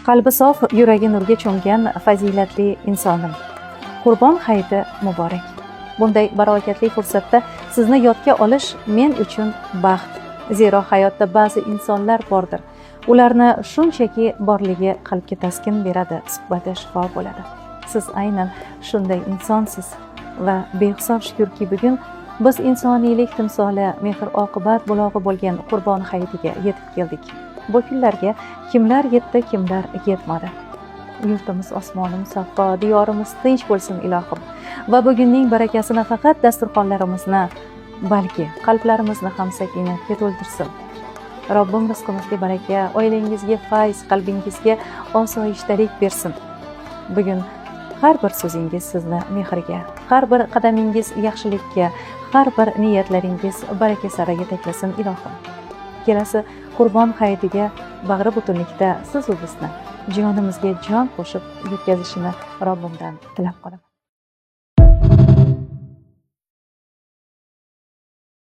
Qalbi sof, yuragi nurga cho'mgan fazilatli insonim. Qurbon hayiti muborak. Bunday barokatli fursatda sizni yodga olish men uchun baxt. Zero hayotda ba'zi insonlar bordir. Ularni shunchaki borligi qalbga taskin beradi, suhbati shifo bo'ladi. Siz aynan shunday insonsiz va behisob shukrki bugun biz insoniylik timsoli, mehr oqibat bulog'i bo'lgan Qurbon hayitiga yetib keldik. Bu kunlarga kimlar yetdi, kimlar yetmadi. Yurtimiz osmonimiz musaffo, diyorimiz tinch bo'lsin ilohim. Va bugunning barakasi nafaqat dasturxonlarimizni, balki qalblarimizni ham sakinatga to'ldirsin. Robbim rizqimizga baraka, oilangizga fayz, qalbingizga osoyishtalik bersin. Bugun har bir so'zingiz sizni mehrga, har bir qadamingiz yaxshilikka, har bir niyatlaringiz baraka sari yetaklasin ilohim. Kelasi Qurbon hayitiga bag'ri butunlikda siz u bizni jonimizga jon qo'shib yetkazishini Robbimdan tilab qolaman.